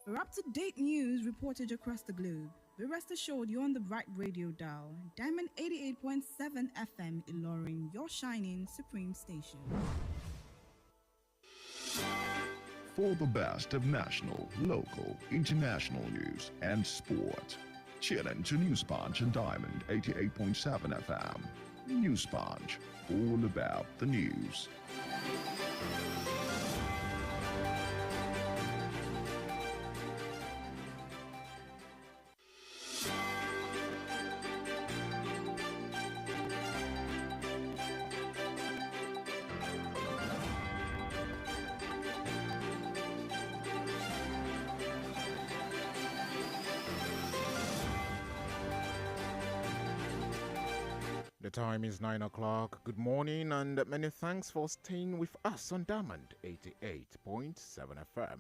For up-to-date news reported across the globe, be rest assured you're on the right radio dial. Diamond 88.7 FM Ilorin, your shining supreme station. For the best of national, local, international news and sport, tune in to News Punch and Diamond 88.7 FM. News Punch, all about the news. The time is 9 o'clock. Good morning and many thanks for staying with us on Diamond 88.7 FM.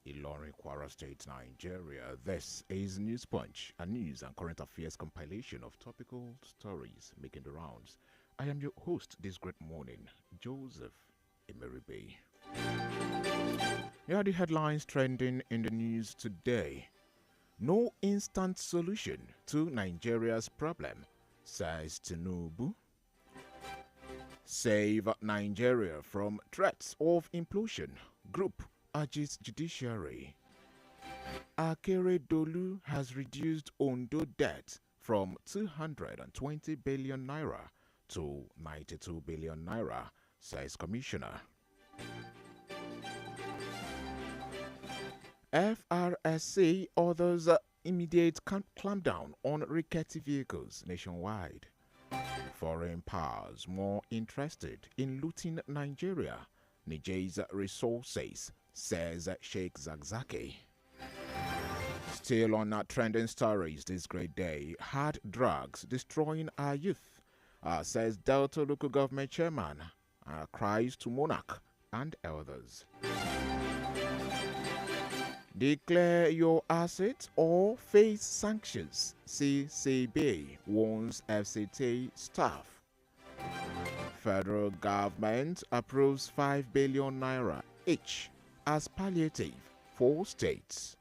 Ilorin, Kwara State, Nigeria. This is News Punch, a news and current affairs compilation of topical stories making the rounds. I am your host this great morning, Joseph Emeribe. Here are the headlines trending in the news today. No instant solution to Nigeria's problem, says Tinubu. Save Nigeria from threats of implosion. Group urges judiciary. Akeredolu has reduced Ondo debt from 220 billion naira to 92 billion naira, says Commissioner. FRSC orders immediate clampdown on rickety vehicles nationwide. Foreign powers more interested in looting Nigeria. Niger's resources, says Sheikh Zakzaki. Still on our trending stories this great day. Hard drugs destroying our youth, says Delta local government chairman. Cries to monarch and elders. Declare your assets or face sanctions, CCB warns FCT staff. Federal government approves 5 billion naira each as palliative for states.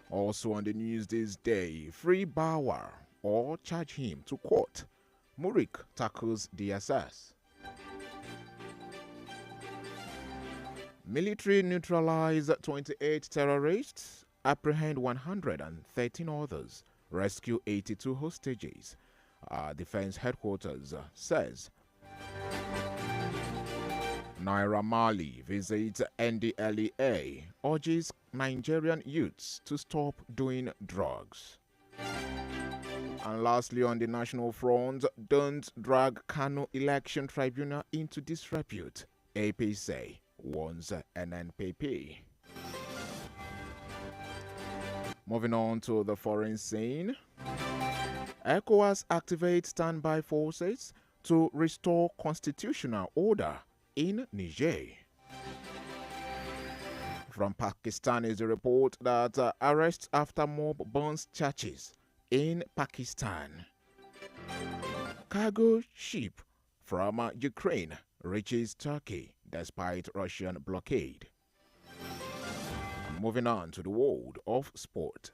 Also on the news this day, free Bauer or charge him to court. Murik tackles DSS. Military neutralize 28 terrorists, apprehend 113 others, rescue 82 hostages. Defense headquarters says. Naira Marley visits NDLEA, urges Nigerian youths to stop doing drugs. And lastly, on the national front, don't drag Kano Election Tribunal into disrepute, APC warns NNPP. Moving on to the foreign scene. ECOWAS activates standby forces to restore constitutional order in Niger. From Pakistan is a report that arrests after mob burns churches in Pakistan. Cargo ship from Ukraine reaches Turkey despite Russian blockade. Moving on to the world of sport.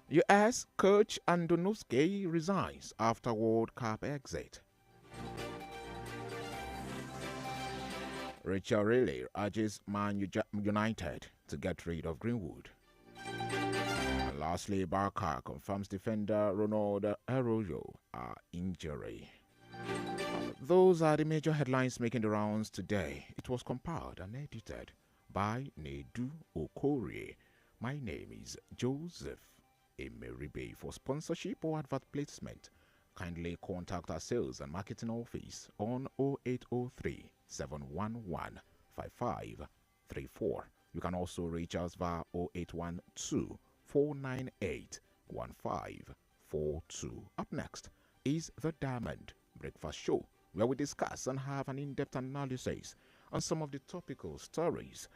U.S. coach Andonovsky resigns after World Cup exit. Richard Riley urges Man United to get rid of Greenwood. And lastly, Barca confirms defender Ronald Arroyo injury. Those are the major headlines making the rounds today. It was compiled and edited by Nedu Okorie. My name is Joseph Emeribe. For sponsorship or advert placement, kindly contact our sales and marketing office on 0803 711 5534. You can also reach us via 0812 498 1542. Up next is the Diamond Breakfast Show, where we discuss and have an in-depth analysis on some of the topical stories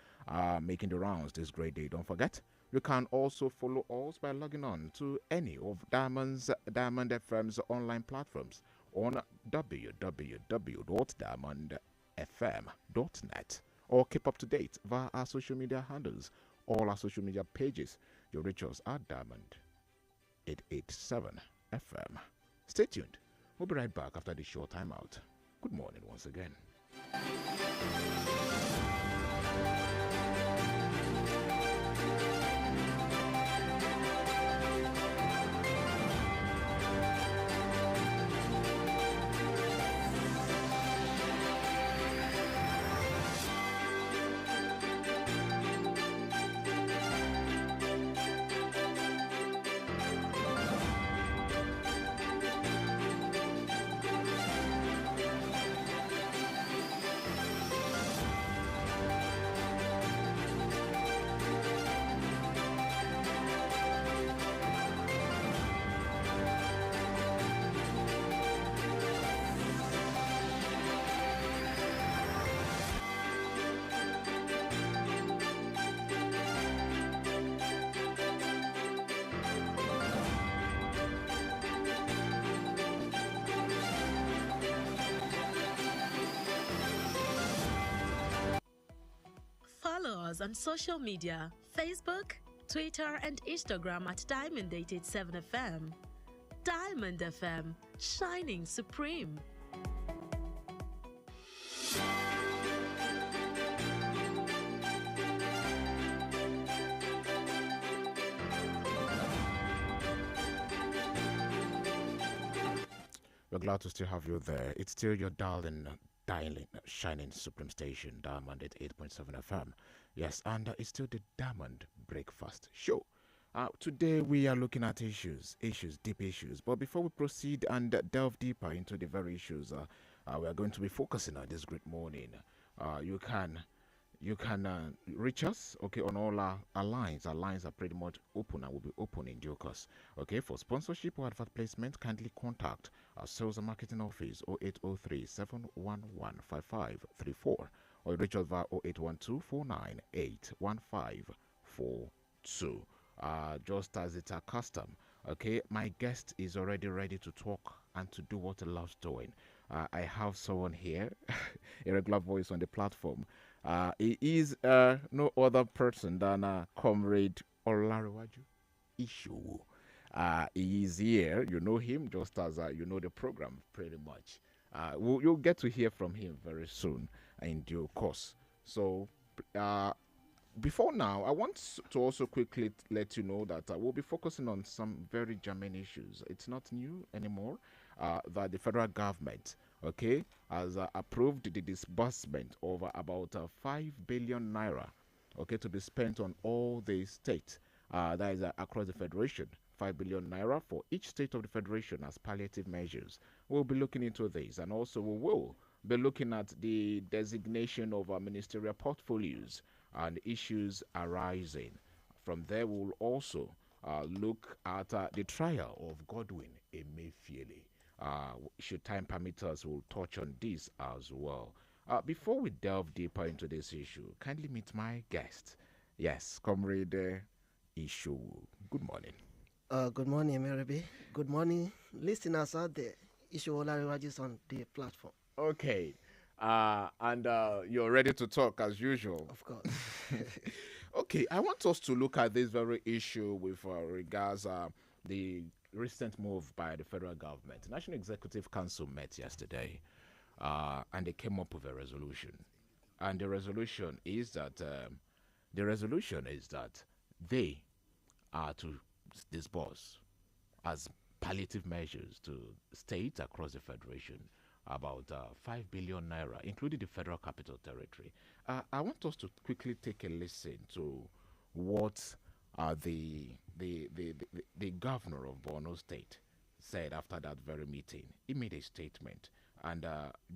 making the rounds this great day. Don't forget, you can also follow us by logging on to any of Diamond FM's online platforms on www.diamondfm.net or keep up to date via our social media handles, all our social media pages. Your reach us at Diamond 887 FM. Stay tuned. We'll be right back after this short timeout. Good morning once again. Follow us on social media, Facebook, Twitter, and Instagram at Diamond 887 FM. Diamond FM, shining supreme. We're glad to still have you there. It's still your dialing, shining supreme station, Diamond at 8.7 FM. Yes, and it's still the Diamond Breakfast Show. Today we are looking at issues, deep issues. But before we proceed and delve deeper into the very issues we are going to be focusing on this great morning, you can reach us, okay, on all our lines. Our lines are pretty much open and will be open in due course. Okay, for sponsorship or advert placement, kindly contact our sales and marketing office 0803 711 5534 or reach us via 0812 498 1542. Just as it's our custom, okay, my guest is already ready to talk and to do what he loves doing. I have someone here, a regular voice on the platform. He is no other person than Comrade Olariwaju Ishu. He is here. You know him just as you know the program pretty much. You'll get to hear from him very soon in due course. So, before now, I want to also quickly let you know that we'll be focusing on some very germane issues. It's not new anymore that the federal government, okay, has approved the disbursement of about 5 billion naira, okay, to be spent on all the states that is across the federation. 5 billion naira for each state of the federation as palliative measures. We'll be looking into this, and also we will be looking at the designation of our ministerial portfolios and issues arising. From there, we'll also look at the trial of Godwin Emefiele. Should time permit us, we'll touch on this as well. Before we delve deeper into this issue, kindly meet my guest. Yes, Comrade Ishu. Good morning. Good morning, Emeribe. Good morning, listeners out there. Ishu Olariwaju is on the platform. Okay. And you're ready to talk as usual. Of course. Okay, I want us to look at this very issue with regards the recent move by the federal government. The National Executive Council met yesterday, and they came up with a resolution. And the resolution is that they are to disburse as palliative measures to states across the federation about 5 billion naira, including the Federal Capital Territory. I want us to quickly take a listen to what the governor of Borno State said after that very meeting. He made a statement, and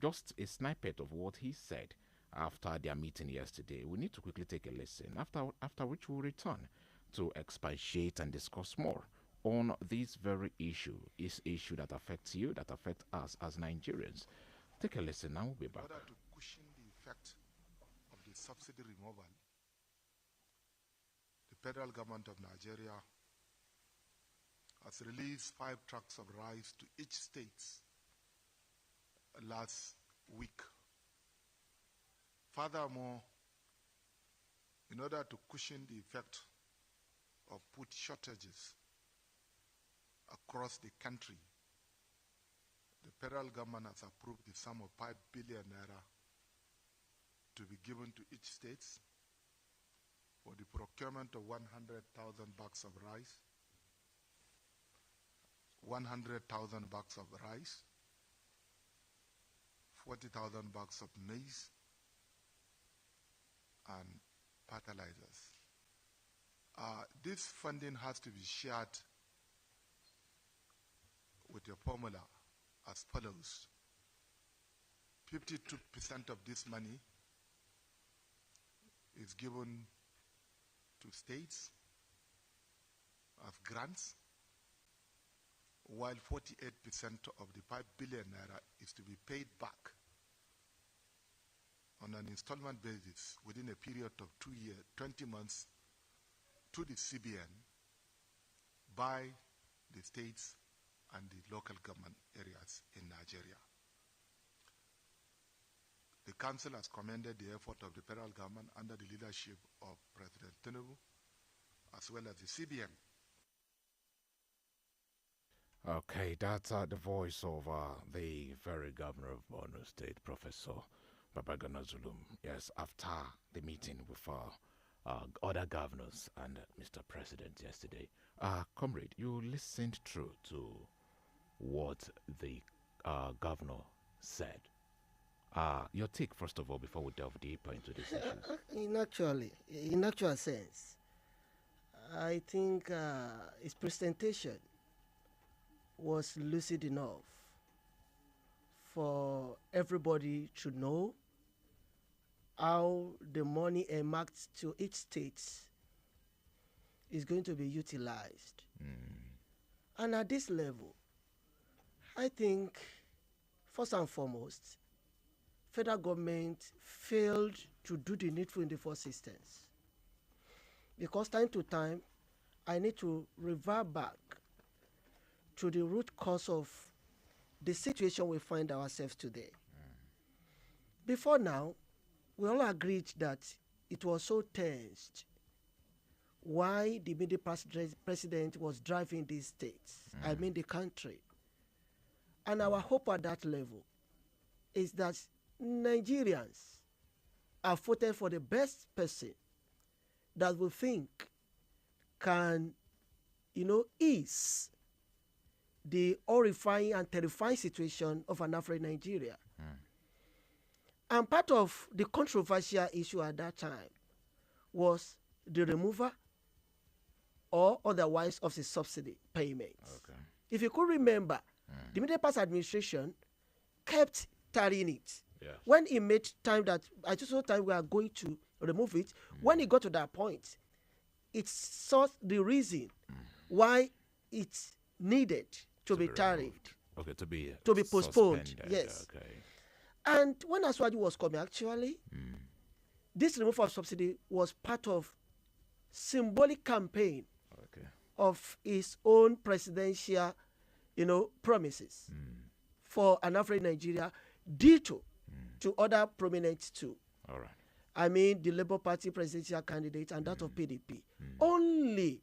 just a snippet of what he said after their meeting yesterday. We need to quickly take a listen, after which we'll return to expatiate and discuss more on this very issue, that affects you, that affects us as Nigerians. Take a listen now, we'll be back. In order to cushion the effect of the subsidy removal, the federal government of Nigeria has released 5 trucks of rice to each state last week. Furthermore, in order to cushion the effect of food shortages across the country, the federal government has approved the sum of 5 billion naira to be given to each state for the procurement of 100,000 bags of rice, 100,000 bags of rice, 40,000 bags of maize, and fertilizers. This funding has to be shared with a formula as follows. 52% of this money is given to states as grants, while 48% of the 5 billion naira is to be paid back on an installment basis within a period of 2 years, 20 months to the CBN by the states and the local government areas in Nigeria. The Council has commended the effort of the federal government under the leadership of President Tinubu, as well as the CBN. Okay, that's the voice of the very governor of Borno State, Professor Babagana Zulum. Yes, after the meeting with other governors and Mr. President yesterday. Comrade, you listened through to what the governor said. Your take, first of all, before we delve deeper into this issue. In actual sense, I think his presentation was lucid enough for everybody to know how the money earmarked to each state is going to be utilized. And at this level, I think, first and foremost, federal government failed to do the needful in the first instance. Because time to time, I need to revert back to the root cause of the situation we find ourselves today. Before now, we all agreed that it was so tensed why the immediate president was driving these states, I mean the country. And our hope at that level is that Nigerians are voted for the best person that we think can, ease the horrifying and terrifying situation of an African Nigeria. And part of the controversial issue at that time was the removal or otherwise of the subsidy payments. Okay. If you could remember, the immediate past administration kept tarrying it. Yes. When he made time that, I just saw time we are going to remove it, when he got to that point, it saw the reason why it needed to be tarried. Okay, to be postponed. Suspended. Yes. Okay. And when Aswaju was coming, actually, this removal of subsidy was part of symbolic campaign of his own presidential, promises for an African Nigeria, ditto to other prominent too. All right. I mean, the Labour Party presidential candidate and that of PDP. Only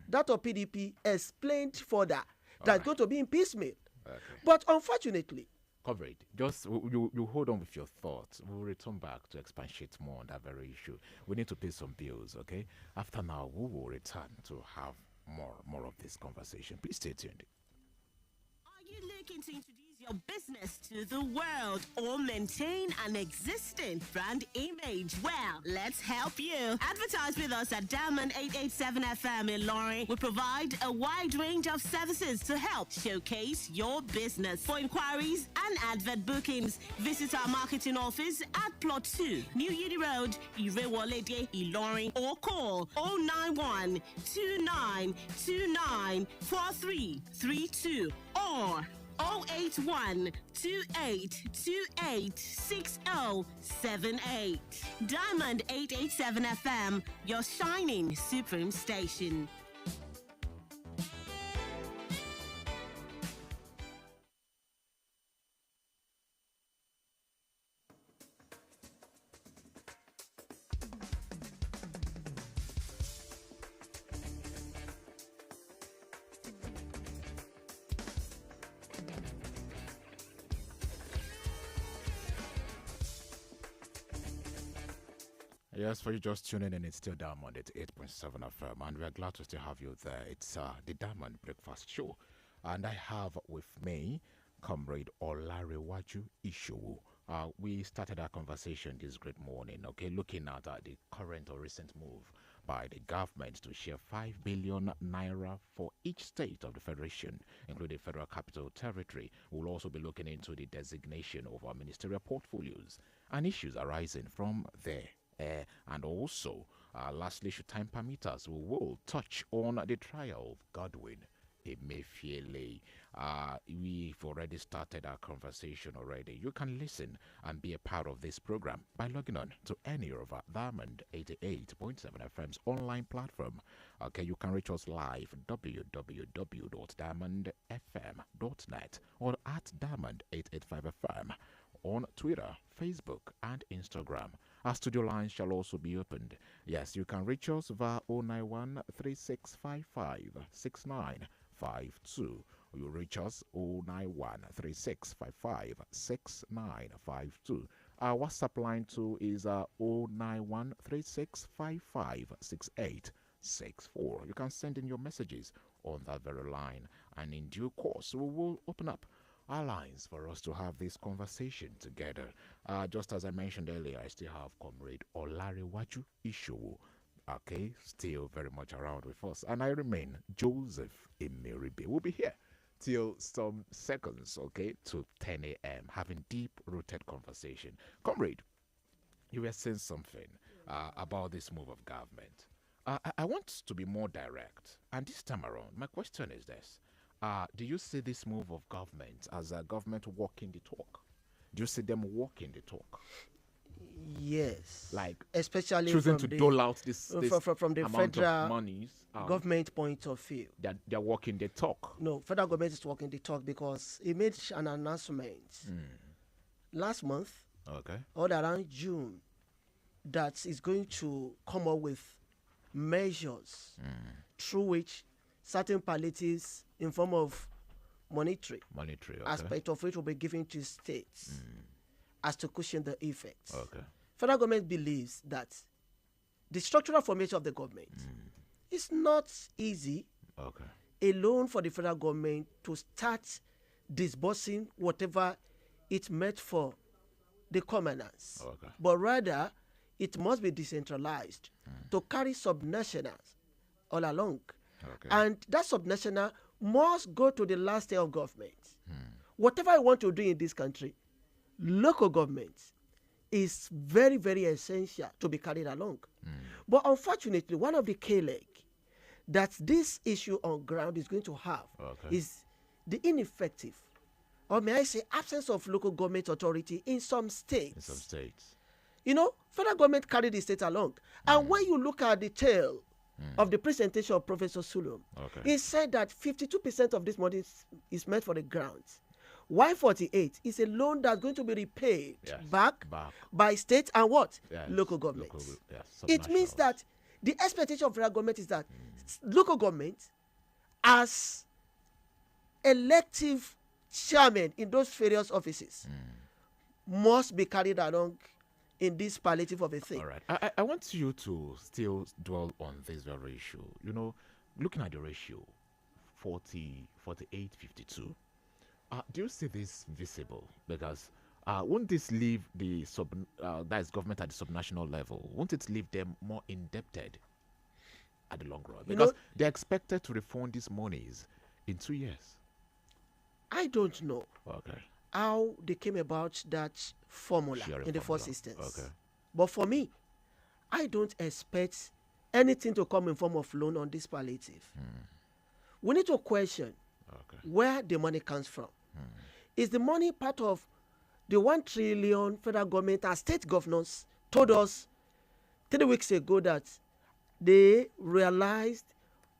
that of PDP explained further that it's going to be in piecemeal. Okay. But unfortunately, Comrade, just you hold on with your thoughts. We'll return back to expatiate more on that very issue. We need to pay some bills, okay? After now, we will return to have more of this conversation. Please stay tuned. Are you looking to introduce your business to the world or maintain an existing brand image? Well, let's help you. Advertise with us at Diamond 887 FM in Loring. We provide a wide range of services to help showcase your business. For inquiries and advert bookings, visit our marketing office at Plot 2, New Uni Road, Irewolede, Ilorin, or call 091 2929 4332 or 081 2828 6078. Diamond 887 FM, your shining supreme station. Yes, for you just tuning in, it's still Diamond at 8.7 FM, and we're glad to still have you there. It's the Diamond Breakfast Show, and I have with me Comrade Olarewaju Ishowu. We started our conversation this great morning, okay, looking at the current or recent move by the government to share 5 billion naira for each state of the federation, including Federal Capital Territory. We'll also be looking into the designation of our ministerial portfolios and issues arising from there. And also, lastly, should time permit us, we will touch on the trial of Godwin Emefiele. We've already started our conversation already. You can listen and be a part of this program by logging on to any of our Diamond 88.7 FM's online platform. Okay, you can reach us live www.diamondfm.net or at Diamond 885 FM on Twitter, Facebook, and Instagram. Our studio lines shall also be opened. Yes, you can reach us via 091 3655 6952. You reach us 091 3655 6952. Our WhatsApp line too is 091 3655 6864. You can send in your messages on that very line, and in due course, we will open up our lines for us to have this conversation together. Just as I mentioned earlier, I still have Comrade Olarewaju Ishowu, okay, still very much around with us, and I remain Joseph Emeribe. We'll be here till some seconds, okay, to 10 a.m. having deep-rooted conversation. Comrade, you were saying something about this move of government. I want to be more direct, and this time around, my question is this. Do you see this move of government as a government walking the talk? Do you see them walking the talk? Yes. Like especially choosing from to the, dole out this from the amount federal of monies government point of view. They're walking the talk. No, federal government is walking the talk because it made an announcement last month, Okay. or around June, that is going to come up with measures through which certain palliatives in form of monetary Okay. aspect of which will be given to states as to cushion the effects. Okay. Federal government believes that the structural formation of the government is not easy Okay. alone for the federal government to start disbursing whatever it meant for the commoners. Okay. But rather, it must be decentralized to carry subnationals all along. Okay. And that subnational must go to the last tier of government. Whatever I want to do in this country, local government is very, very essential to be carried along. But unfortunately, one of the key leg that this issue on ground is going to have is the ineffective, or may I say, absence of local government authority in some states. In some states. You know, federal government carry the state along. And when you look at the tail of the presentation of Professor Sulum, he said that 52% of this money is meant for the grants. While 48 is a loan that's going to be repaid back by state and what? Local governments. It means that the expectation of federal government is that local government, as elective chairman in those various offices, must be carried along in this palliative of a thing. All right. I want you to still dwell on this very issue. You know, looking at the ratio, 40, 48, 52, do you see this visible? Because won't this leave the that is government at the subnational level, won't it leave them more indebted at the long run? Because they're expected to refund these monies in 2 years. I don't know how they came about that formula in the first instance. But for me, I don't expect anything to come in form of loan on this palliative. We need to question where the money comes from. Is the money part of the 1 trillion federal government and state governors told us 3 weeks ago that they realized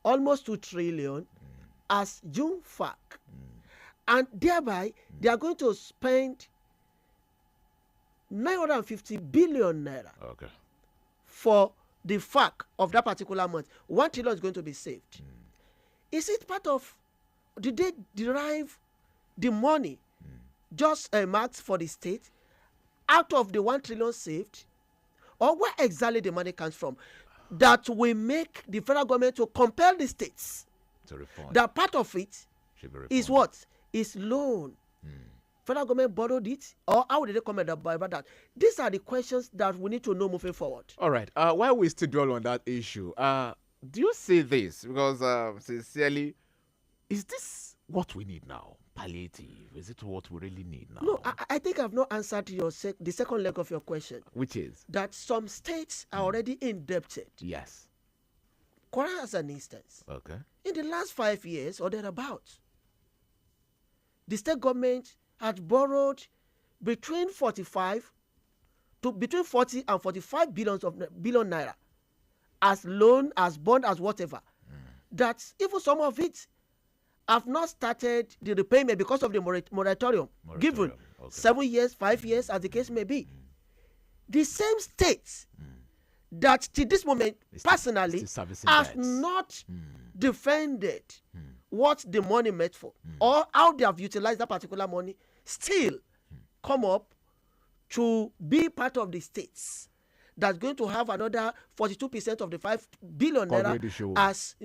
almost 2 trillion as June FAC, and thereby they are going to spend 950 billion naira for the FAC of that particular month. 1 trillion is going to be saved. Is it part of, did they derive the money just marked for the state out of the 1 trillion saved, or where exactly the money comes from, that will make the federal government to compel the states To refund. that part of it Should be is refunded. what? Is loan. Federal government borrowed it, or how did they comment about that? These are the questions that we need to know moving forward. All right. While we still dwell on that issue, do you see this? Because sincerely, is this what we need now? Palliative? Is it what we really need now? No, I think I've not answered the second leg of your question. Which is? That some states are already indebted. Yes. Kwara as an instance. Okay. In the last 5 years or thereabouts, the state government had borrowed between 40 and 45 billion naira as loan, as bond, as whatever. That even some of it have not started the repayment because of the moratorium given. Okay. 7 years, 5 years, as the case may be. The same states that till this moment personally have not defended what the money meant for or how they have utilized that particular money still come up to be part of the states that's going to have another 42% of the 5 billion naira as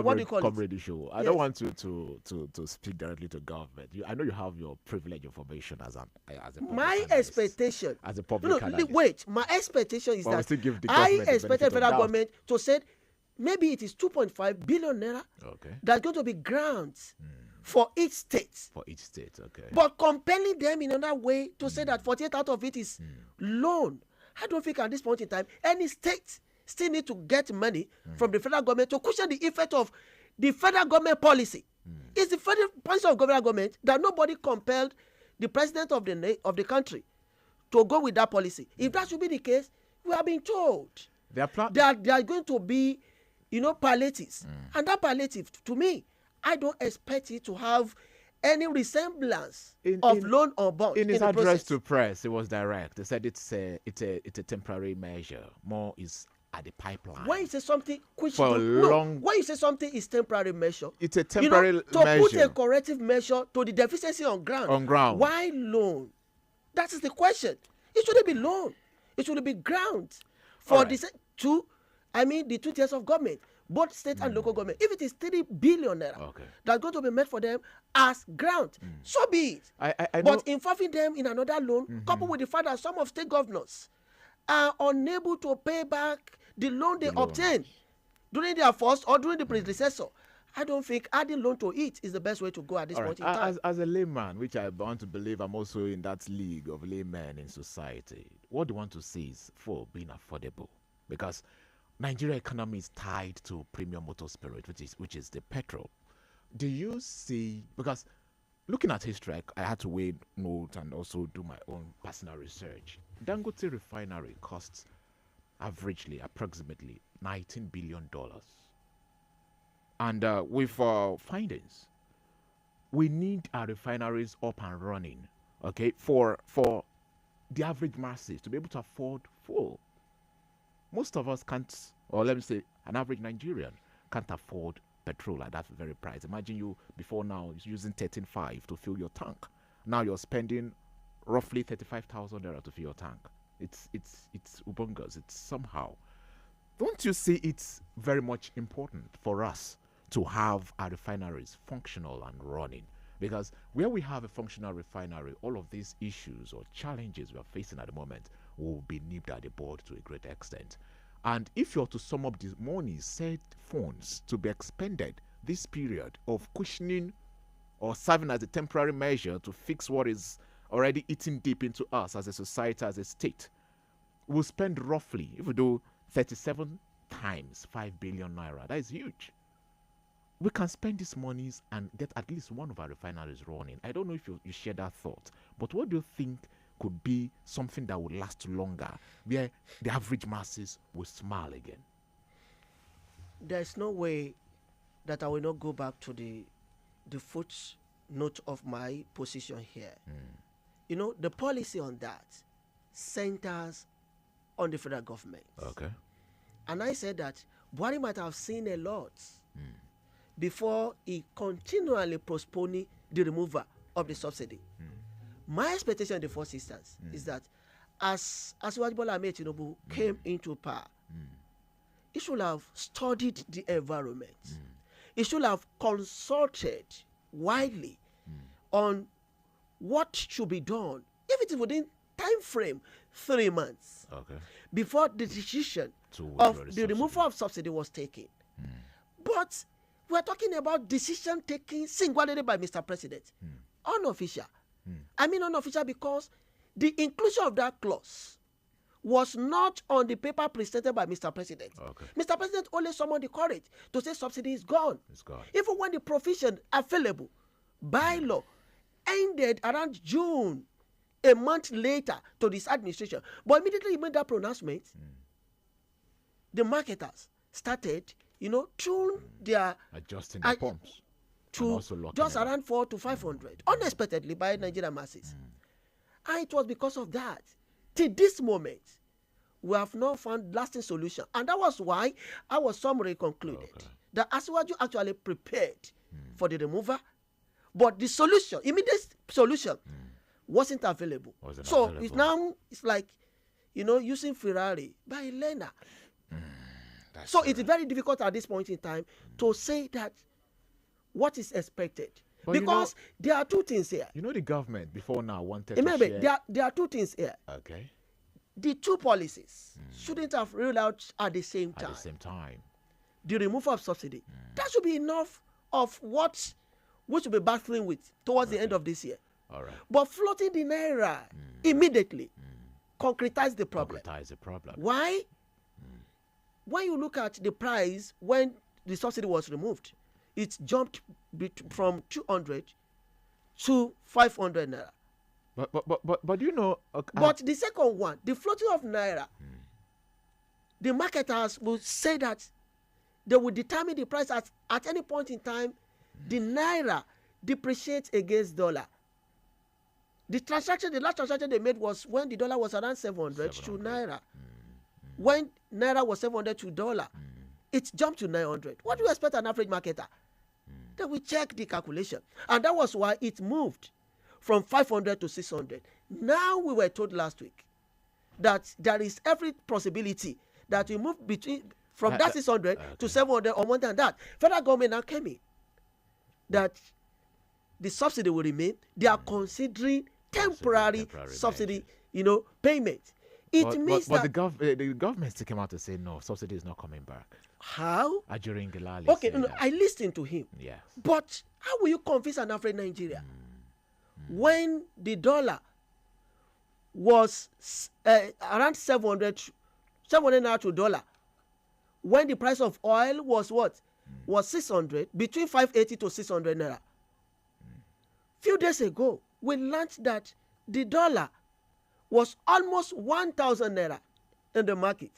what do you call it? Show. I Yes. don't want to speak directly to government. I know you have your privilege information as a public My analyst. expectation, As a public analyst. wait, my expectation is But we that still give the I government the benefit expected of federal doubt. government to say maybe it is 2.5 billion naira Okay. that's going to be grants for each state. For each state, okay. But compelling them in another way to say that 48 out of it is loan. I don't think at this point in time any state still need to get money from the federal government to cushion the effect of the federal government policy. It's the federal policy of government that nobody compelled the president of the country to go with that policy. If that should be the case, we are being told that there are going to be, palliatives. And that palliative, to me, I don't expect it to have any resemblance of loan or bond. In his the address process. to press, it was direct. They said it's a temporary measure. More is at the pipeline. When you say something which For long- when you say something is temporary measure, It's a temporary to put measure. a corrective measure to the deficiency on ground. On ground. Why loan? That is the question. It shouldn't be loan. It should be ground for Alright. the 2 tiers of government, both state and local government. If it is 3 billion naira Okay. that's going to be made for them as grant, so be it. I know. But involving them in another loan, coupled with the fact that some of state governors are unable to pay back the loan they obtained during their first or during the predecessor, I don't think adding loan to it is the best way to go at this All point right. in time. As a layman, which I want to believe I'm also in that league of laymen in society, what do you want to see is for being affordable? Because Nigeria economy is tied to premium motor spirit, which is the petrol. Do you see, because looking at history, I had to weigh note and also do my own personal research. Dangote refinery costs averagely approximately $19 billion. And with findings, we need our refineries up and running, okay, for the average masses to be able to afford fuel. Most of us can't, or let me say, an average Nigerian can't afford petrol at that very price. Imagine you before now using 13.5 to fill your tank. Now you're spending roughly 35,000 naira to fill your tank. It's ubungas. It's somehow. Don't you see it's very much important for us to have our refineries functional and running? Because where we have a functional refinery, all of these issues or challenges we are facing at the moment will be nipped at the bud to a great extent. And if you're to sum up the money, said funds to be expended this period of cushioning or serving as a temporary measure to fix what is already eating deep into us as a society, as a state, we'll spend roughly, if we do 37 times 5 billion naira, that is huge. We can spend these monies and get at least one of our refineries running. I don't know if you share that thought, but what do you think could be something that would last longer, where the average masses will smile again? There's no way that I will not go back to the footnote of my position here. The policy on that centers on the federal government. Okay. And I said that Buhari might have seen a lot before he continually postponing the removal of the subsidy. My expectation in the first instance is that as Bola Ahmed Tinubu came into power, he should have studied the environment. He should have consulted widely on what should be done, if it is within time frame 3 months before the decision of the removal of subsidy was taken. But we are talking about decision taking singularly by Mr. President, unofficial. I mean unofficial because the inclusion of that clause was not on the paper presented by Mr. President. Mr. President only summoned the courage to say subsidy is gone. It's gone. Even when the provision available by law ended around June, a month later to this administration. But immediately he made that pronouncement, the marketers started, tune their adjusting the pumps to just around 400 to 500 unexpectedly by Nigerian masses. And it was because of that. Till this moment, we have not found lasting solution. And that was why our summary concluded that Asiwaju actually prepared for the removal, but the solution, immediate solution, wasn't available. It's like, using Ferrari by learner. So it is very difficult at this point in time to say that what is expected. But because there are two things here. The government before now wanted to share. There are two things here. Okay. The two policies shouldn't have rolled out at the same time. The removal of subsidy. That should be enough of what we should be battling with towards the end of this year. All right. But floating the naira immediately concretize the problem. Why? When you look at the price when the subsidy was removed, it jumped from 200 to 500 naira. But the second one, the floating of naira, the marketers will say that they will determine the price at any point in time. The naira depreciates against dollar. The last transaction they made was when the dollar was around 700 to naira. When naira was 700 to dollar, it jumped to 900. What do you expect an average marketer? Then we check the calculation. And that was why it moved from 500 to 600. Now we were told last week that there is every possibility that we move from that 600 to 700 or more than that. Federal government now came in that the subsidy will remain. They are considering temporary subsidy, payment. But the government still came out to say no, subsidy is not coming back. How? During Gilali. Okay, I listened to him. Yes. But how will you convince an African Nigeria when the dollar was around 700 naira to dollar, when the price of oil was what? Was 600, between 580 to 600 naira. Few days ago, we learned that the dollar was almost 1,000 naira in the market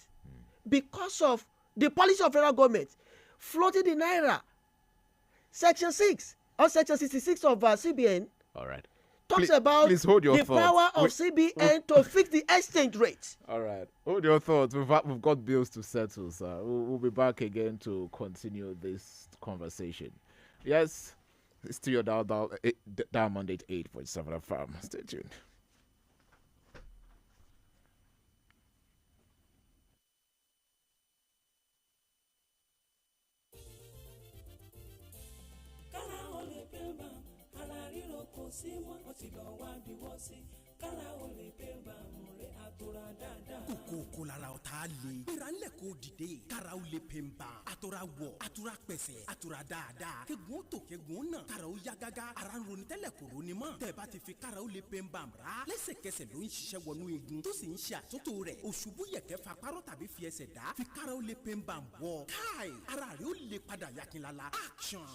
because of the policy of federal government floating the naira. Section 6 or Section 66 of CBN talks about the power of CBN to fix the exchange rate. All right. Hold your thoughts. We've got bills to settle, sir. We'll be back again to continue this conversation. Yes, it's to your Diamond 88.7 FM. Stay tuned. kókó lára ọ̀tá le. gbéra ńlẹ̀ kó dìde. kára ó lè pè ń bá. àtọ̀ra wọ̀ àtúrà pẹ̀sẹ̀ àtúrà dáadáa. kegun ó tò kegun ó nà. kára ó yá gágá. ara ń ronú tẹ́lẹ̀ kò ronú mọ́. tẹ̀ bá ti fi kára ó lè pè ń bá ra. lẹ́sẹ̀kẹsẹ̀ ló ń ṣiṣẹ́ wọnú igun. tó sì ń ṣe àtúntò rẹ̀. òṣùbù yẹ̀kẹ́ fa párọ̀ tàbí fi ẹsẹ̀ dá. fi kára ó lè pè ń bá wọ̀. káì ara rẹ̀ ó lè padà yakinlala. action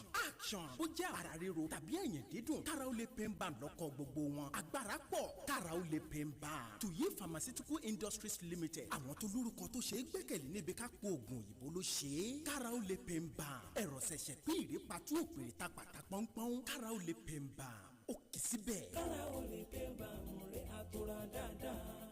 ó jẹ́ ara ríro tàbí ẹ̀yìn dídùn. kára ó lè pè ń bá lọ́kọ̀ gbogbo wọn. agbára pọ̀ kára ó lè pè ń bá. tuyi pharmaceutical industries limited. àwọn tó lórúkọ tó ṣe é gbẹ́kẹ̀lé níbi ká po oògùn òyìnbó ló ṣe é. kára ó lè pè ń bá. ẹ̀rọ ṣẹ̀ṣẹ̀ pín ìrèpàtú òpèrè ta pàtà pọ́npọ́n. kára ó lè pè ń bá. ó kì í síbẹ̀. kára ó lè pè ń bá múre àtúrà dáadáa.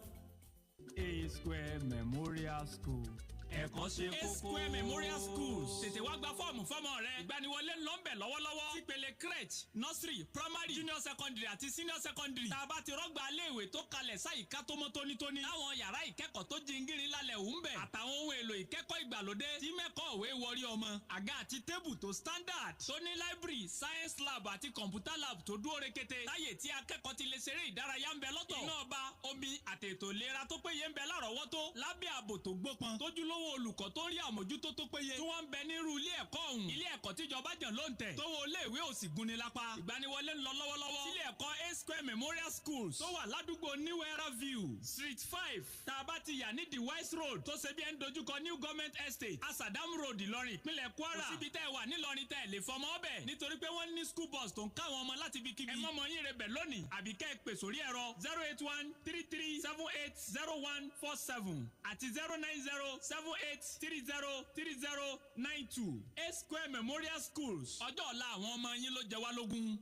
A Square Memorial School, ẹ̀kọ́ ṣe kókó. Square Memorial Schools tètè wá gba fọ́ọ̀mù fọ́mọ rẹ. Ìgbaniwọlé ń lọ ń bẹ̀ lọ́wọ́lọ́wọ́. Sípele crèche, nursery, primary, junior secondary àti senior secondary. Tá a bá ti rọ́gbà iléèwé tó kalẹ̀ sáyìíká tó mọ́ tónítóní. Láwọn yàrá ìkẹ́kọ̀ọ́ tó jingiri lálẹ́ òun bẹ̀. Àtàwọn ohun èlò ìkẹ́kọ̀ọ́ ìgbàlódé tí mẹ́kọ̀ọ́ òwe wọrí ọmọ. Àga àti tébù tó standard. Tó ní library, science lab àti computer lab tó dúró rekete. Táyè tí akẹ́kọ̀ọ́ ti lè ṣeré ìdárayá ń bẹ lọ́tọ̀. Iná ọba, omi àtètò ìlera tó péye ń bẹ lárọ̀ọ́wọ́tó. Lábẹ́ ààbò tó gbópọn. Tójúlówó olùkọ́ tó rí àmójútó tó péye. Tí wọ́n ń bẹ nírú ilé ẹ̀kọ́ ọ̀hún. Ilé ẹ̀kọ́ tíjọba jàn ló ń tẹ̀. Tówó iléèwé ò sì gúnni lápá. Ìgbaniwọlé ń lọ lọ́wọ́lọ́wọ́. Sílé ẹ̀kọ́ A Square Memorial Schools tó wà ládùúgbò New Era View Street 5. Tá a bá ti yà ní the West Road tó ṣe bí ẹni dojúkọ New Government Estate Asadam Road Ìlọrin ìpínlẹ̀ Kwara. Kò síbi tẹ́ ẹ wà nílọrin tẹ́ ẹ lè fọmọ ọbẹ̀. Nítorí pé wọ́n ní school bus tó ń káwọn ọmọ láti fi kíbi. Ẹ mọ́mọ yín rebẹ̀ lónìí. Àbí kẹ́ ẹ pè sórí ẹ̀rọ 08133780147 àti 09078303092. A Square Memorial Schools. Ọjọ́ ọ̀la àwọn ọmọ yín ló jẹ wá lógún.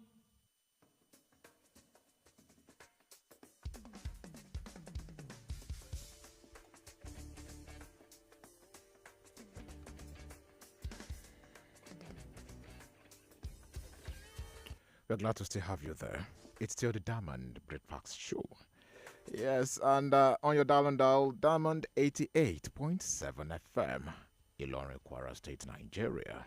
We're glad to still have you there. It's still the Diamond Breakfast Show. Yes, and on your dial, Diamond 88.7 FM, Ilorin, Kwara State, Nigeria.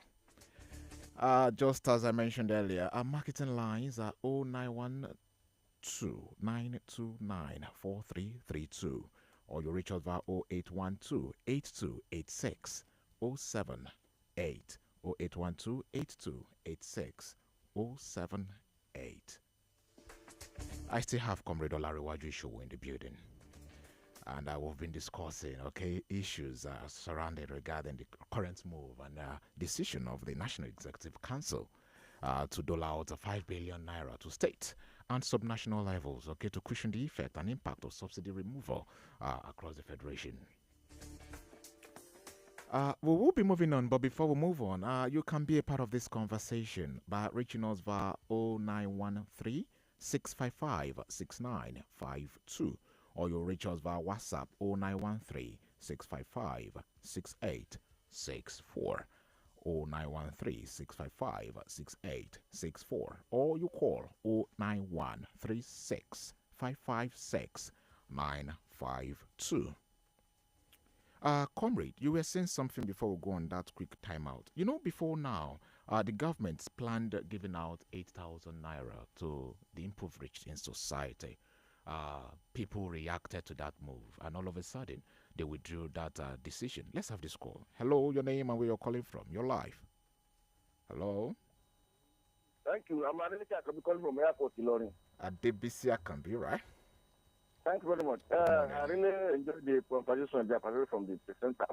Just as I mentioned earlier, our marketing lines are 0912-929-4332, or you reach us via 0812-8286-078, 0812-8286-078. I still have Comrade Olariwaju Show in the building. And we've been discussing, issues surrounding regarding the current move and decision of the National Executive Council to dole out 5 billion naira to state and subnational levels, to cushion the effect and impact of subsidy removal across the Federation. We will be moving on, but before we move on, you can be a part of this conversation by reaching us via 0913 655 6952. Or you'll reach us via WhatsApp 0913 655 6864. 0913 655 6864. Or you call 09136 556 952. Comrade, you were saying something before we go on that quick timeout. Before now, the government's planned giving out 8,000 naira to the impoverished in society. People reacted to that move, and all of a sudden, they withdrew that decision. Let's have this call. Hello, your name and where you're calling from. Your life. Hello. Thank you. I'm Adeleke Akambi calling from Airport, Ilorin. Adebisi Akambi, right? Thank you very much. I really enjoyed the conversation from the presenter.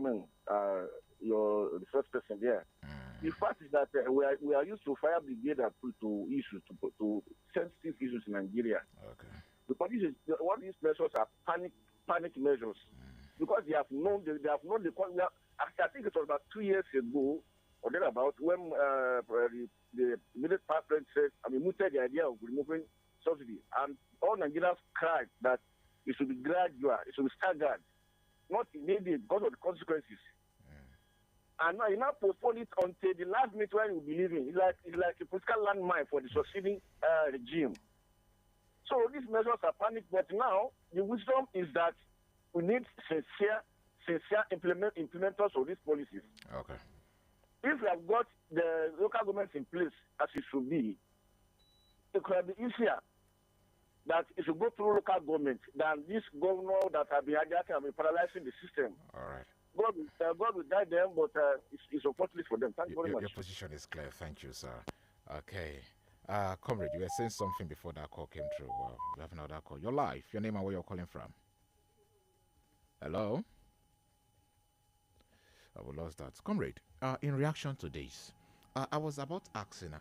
The first person there. The fact is that we are used to fire brigade approach to issues, to sensitive issues in Nigeria. Okay. Because what these measures are panic measures. Because they have known the I think it was about 2 years ago or thereabout when the immediate president said, mooted the idea of removing subsidy, and all Nigerians cried that it should be gradual, it should be staggered, not immediate because of the consequences. And now you now postpone it until the last minute when you'll be leaving. It's like a political landmine for the succeeding regime. So these measures are panic, but now the wisdom is that we need sincere implementers of these policies. Okay. If we have got the local governments in place as it should be, it could be easier that it should go through local government than this governor that have been paralyzing the system. All right. God will guide them, but it's unfortunate for them. Thank you very much. Your position is clear. Thank you, sir. Okay. Comrade, you were saying something before that call came through. We have another call. Your life, your name and where you're calling from. Hello? We lost that. Comrade, in reaction to this, I was about asking,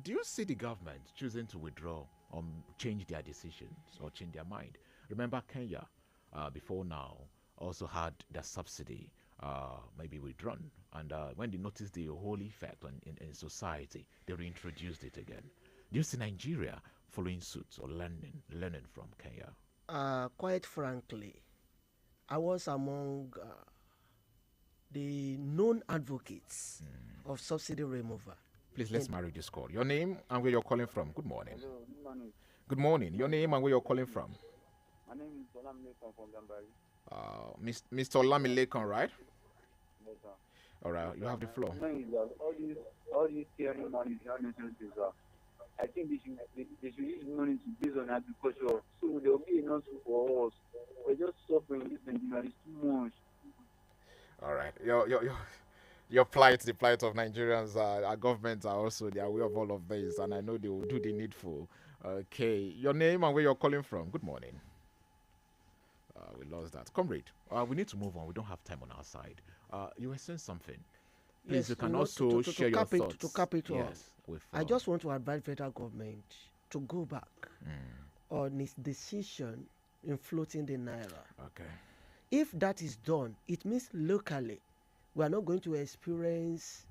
do you see the government choosing to withdraw or change their decisions or change their mind? Remember Kenya, before now, also had the subsidy maybe withdrawn. And when they noticed the whole effect in society, they reintroduced it again. Do you see Nigeria following suit or learning from Kenya? Quite frankly, I was among the known advocates of subsidy removal. Please, let's marry this call. Your name and where you're calling from. Good morning. Hello, good morning. Good morning. Your name and where you're calling from. My name is Olamide from Gambari. Mr. Olamilekan, right? Yes, sir. All right, you have the floor. All these hearing money is not necessary, sir. I think they should use money to based on agriculture. So there will be enough for us. We're just suffering this Nigeria. It's too much. All right. Your plight, the plight of Nigerians, our governments are also they are aware of all of this, and I know they will do the needful. Okay, your name and where you're calling from. Good morning. We lost that, comrade. We need to move on. We don't have time on our side. You were saying something. Please, Yes, you can you know, also to share your cap it- thoughts. to cap it off. Yes, with, I just want to advise federal government to go back on its decision in floating the naira. Okay. If that is done, it means locally we are not going to experience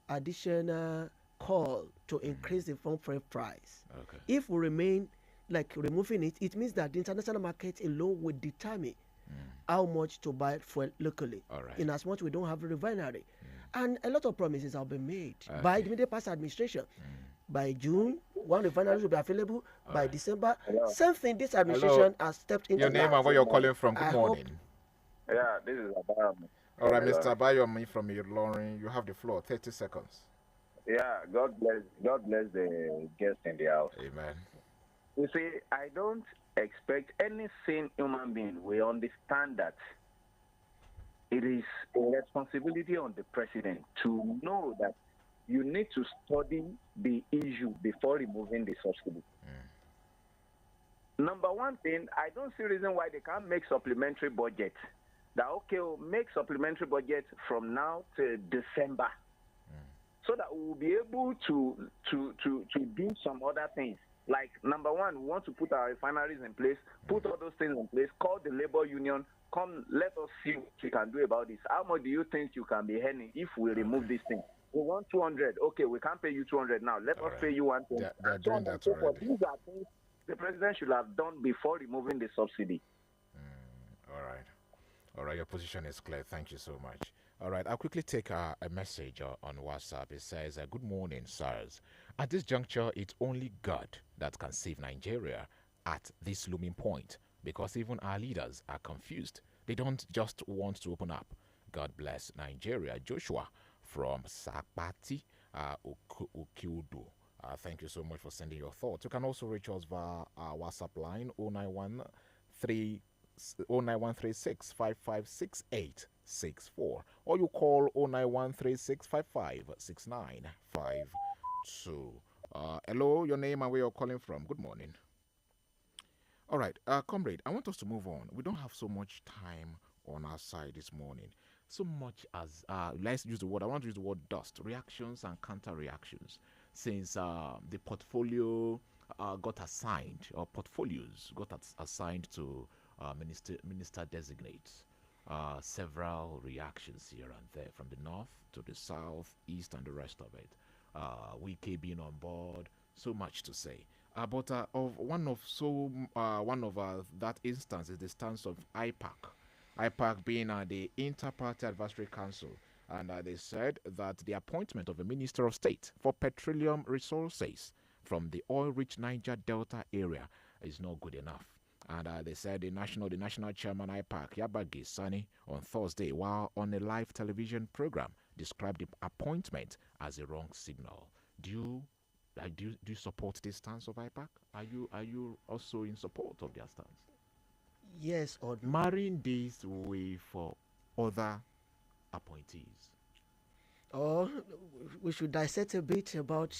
additional call to increase the farm freight price. Okay. If we remain like removing it, it means that the international market alone will determine how much to buy fuel locally. All right. In as much we don't have a refinery. And a lot of promises have been made Okay. by the middle past administration. By June, one refinery will be available. By December, same thing. This administration has stepped into. Your name that. and where you're calling from. Good I hope- morning. Yeah, this is Abraham. All right, Mr. Bayomi from Ilorin, you have the floor. 30 seconds. Yeah, God bless the guest in the house. Amen. You see, I don't expect any sane human being will understand that it is a responsibility on the president to know that you need to study the issue before removing the subsidy. Number one thing, I don't see reason why they can't make supplementary budget. That okay, we'll make supplementary budget from now to December, so that we'll be able to do some other things. Like number one, we want to put our refineries in place, put all those things in place. Call the labor union. Come, let us see what we can do about this. How much do you think you can be earning if we remove this thing? We want 200. Okay, we can't pay you 200 now. Let us pay you 120. They're doing that So already. these are things the president should have done before removing the subsidy. All right. All right, your position is clear. Thank you so much. All right, I'll quickly take a message on WhatsApp. It says, good morning, sirs. At this juncture, it's only God that can save Nigeria at this looming point, because even our leaders are confused. They don't just want to open up. God bless Nigeria. Joshua from Sakpati, Okiodo. Thank you so much for sending your thoughts. You can also reach us via our WhatsApp line 09136 556864, or you call 09136 556952. Hello, your name and where you're calling from. Good morning. All right, comrade, I want us to move on. We don't have so much time on our side this morning. So much as, let's use the word, I want to use the word dust, reactions and counter reactions. Since the portfolio got assigned, or portfolios got assigned to minister designates, several reactions here and there, from the north to the south, east, and the rest of it. Wike being on board, so much to say. But one of that instance is the stance of IPAC. IPAC being the Inter-Party Advisory Council, and they said that the appointment of a Minister of State for Petroleum Resources from the oil-rich Niger Delta area is not good enough. And they said the national chairman IPAC, Yabagi Sani, on Thursday, while on a live television program, described the appointment as a wrong signal. Do you support this stance of IPAC? Are you also in support of their stance? Yes or no? Marrying this way for other appointees. Or we should dissect a bit about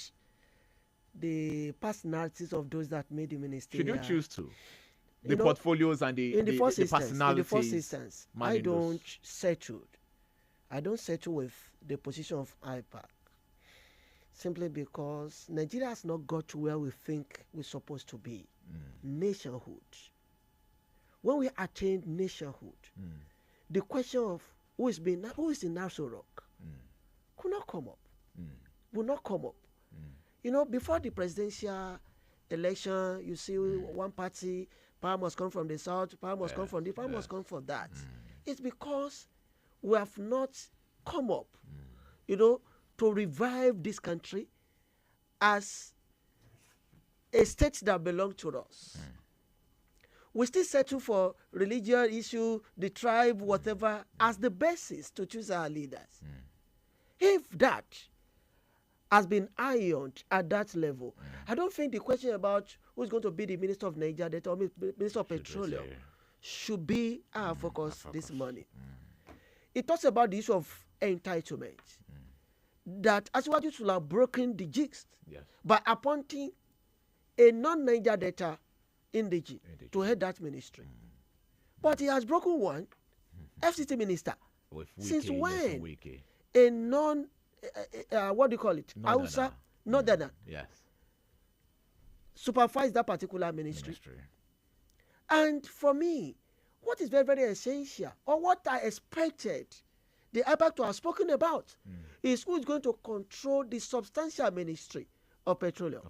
the personalities of those that made the ministry. Should you choose to? The portfolios and the personalities. In the first instance, I don't those. settle. I don't settle with the position of IPAC. Simply because Nigeria has not got to where we think we're supposed to be. Nationhood. When we attain nationhood, the question of who is in Nassau Rock could not come up. Will not come up. You know, before the presidential election, you see one party, power must come from the south, power must come from this, power must come from that. It's because we have not come up, you know, to revive this country as a state that belongs to us. We still settle for religious issue, the tribe, whatever, as the basis to choose our leaders. If that has been ironed at that level, I don't think the question about who's going to be the Minister of Niger Delta or Minister of Petroleum should be our focus this morning. It talks about the issue of entitlement. That Asiwaju should have broken the gist by appointing a non-Niger Delta indigene to head that ministry. But he has broken one FCT minister. Since when? A non, what do you call it? Hausa, Northerner. Yes. Supervise that particular ministry. And for me, what is very, very essential, or what I expected the IPAC to have spoken about, is who is going to control the substantial ministry of petroleum.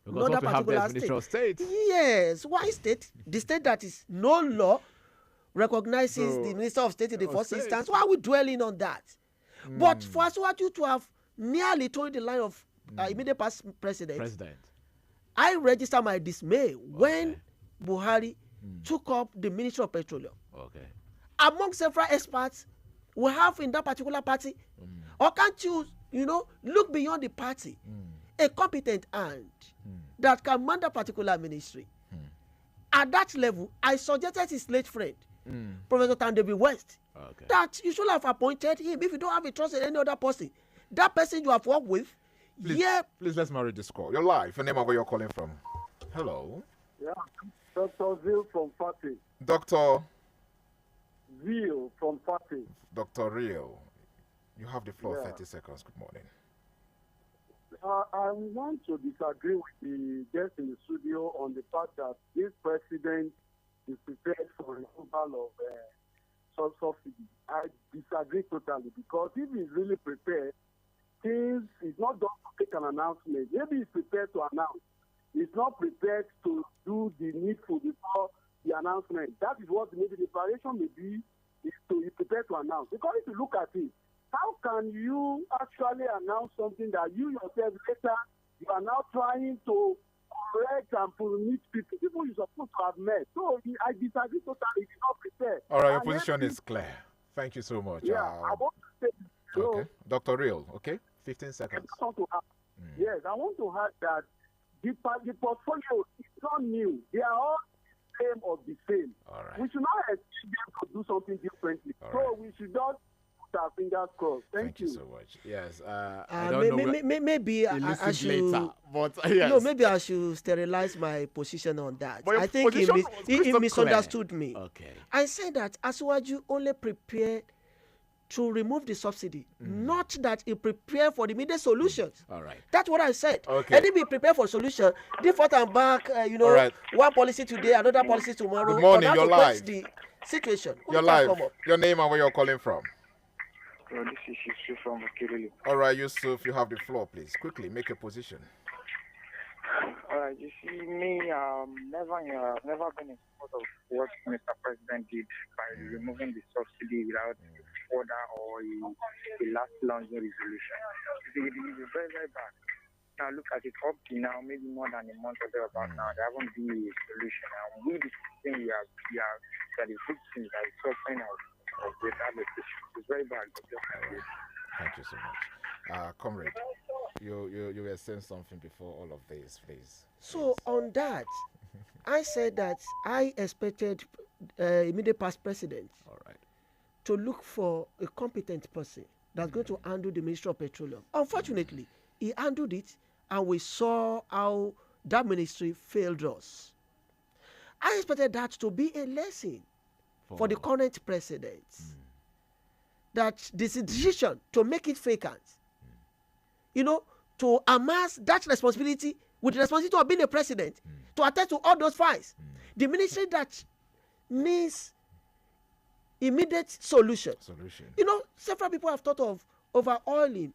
Because not that particular state. Yes. Why state? The state that is no law recognizes the Minister of State in the first instance. Why are we dwelling on that? But for Asiwaju to have nearly told the line of immediate past president, I register my dismay when Buhari took up the Ministry of Petroleum. Among several experts we have in that particular party, or can't you, look beyond the party, a competent hand that can man that particular ministry? At that level, I suggested his late friend, Professor Tandebi West, that you should have appointed him. If you don't have a trust in any other person, that person you have worked with, Please let's marry this call. You're live. Your name and where you're calling from. Hello. Yeah, Dr. Zil from Fatih. Dr. Zil from Fatih. Dr. Rio, you have the floor. 30 seconds. Good morning. I want to disagree with the guest in the studio on the fact that this president is prepared for removal of subsidy. I disagree totally, because if he's really prepared, things is not just to take an announcement. Maybe he's prepared to announce. He's not prepared to do the needful before the announcement. That is what maybe the preparation may be, is to be prepared to announce. Because if you look at it, how can you actually announce something that you yourself later, you are now trying to correct and meet people you're supposed to have met? So I disagree totally. He's not prepared. All right, your position is clear. Thank you so much. Yeah, I want to say, okay. Dr. Real, okay? 15 seconds. Yes, I want to add that the portfolio is not new. They are all the same or the same. All right. We should not expect them to do something differently. We should not put our fingers crossed. Thank you so much. Yes. I don't know. Maybe I should. Later, but yes. No, maybe I should sterilize my position on that. I think he misunderstood me. Okay. I said that Asiwaju only prepared to remove the subsidy, not that he prepared for the immediate solutions. All right. That's what I said. Okay. And if he prepared for solution, different and back, one policy today, another policy tomorrow. Good morning, you're live. The situation. You're live. Your name and where you're calling from. This is Yusuf from Kirili. All right, Yusuf, you have the floor, please. Quickly, make a position. All right, you see, me, never been in support of what Mr. President did by removing the subsidy without order or a last launching resolution. It is very, very bad. Now look at it, up to now, maybe more than a month or thereabout now, there haven't been a solution. And we the victims that is suffering of this allocation. It's very bad. Thank you so much. Comrade, you were saying something before all of this, please. So on that, I said that I expected immediate past president to look for a competent person that's going to handle the Ministry of Petroleum. Unfortunately, he handled it, and we saw how that ministry failed us. I expected that to be a lesson for the current president. That this decision to make it vacant, to amass that responsibility with the responsibility of being a president, to attend to all those files. The ministry that needs immediate solution. Several people have thought of overhauling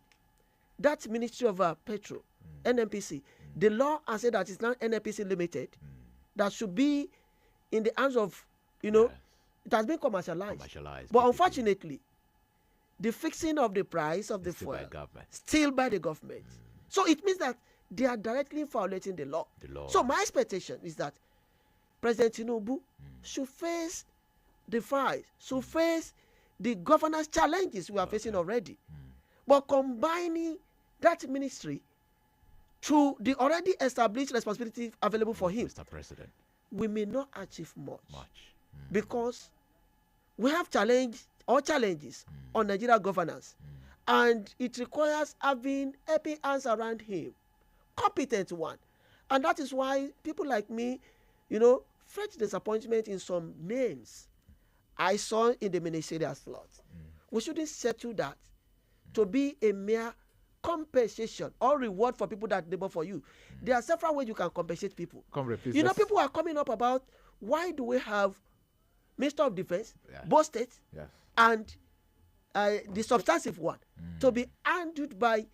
that Ministry of Petrol, NNPC. The law has said that it's not NNPC Limited, that should be in the hands of, it has been commercialized. But unfortunately, the fixing of the price of the Still by fuel government. still by the government. So it means that they are directly violating the law. So my expectation is that President Tinubu should face the fight, should face the governance challenges we are facing already. But combining that ministry to the already established responsibility available for him, Mr. President, we may not achieve much. Because we have challenges on Nigeria governance, and it requires having helping hands around him, competent one. And that is why people like me, felt disappointment in some names I saw in the ministerial slot. We shouldn't settle that to be a mere compensation or reward for people that labor for you. There are several ways you can compensate people. People are coming up about why do we have Minister of Defense, both states, and the substantive one to be handled by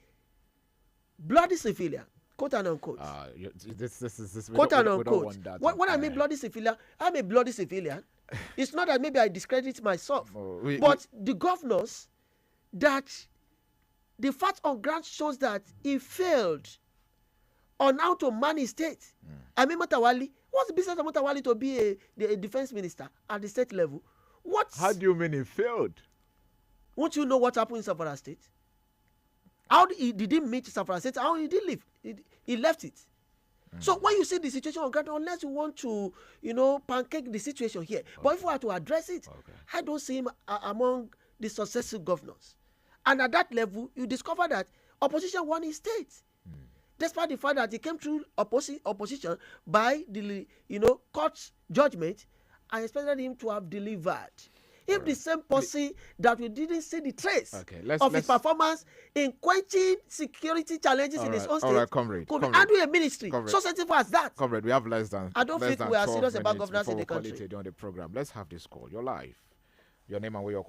bloody civilian, quote and unquote. Quote and unquote. When I mean bloody civilian, I'm a bloody civilian. It's not that maybe I discredit myself, but the governors that the fact on ground shows that he failed on how to manage state. I mean, Matawali, what's the business of Matawali to be a defense minister at the state level? How do you mean he failed? Won't you know what happened in Zamfara State? How did he meet Zamfara State? How did he leave? He left it. So when you see the situation on ground, unless you want to, pancake the situation here, but if we are to address it, I don't see him among the successive governors. And at that level, you discover that opposition won his state. Despite the fact that he came through opposition by the court's judgment, I expected him to have delivered. If the same policy that we didn't see the trace of his performance in quenching security challenges in his own state could handle a ministry so sensitive as that. Comrade, we have less than. I don't think we are serious about governance in the country. On the program. Let's have this call. You're live. Your name and where you're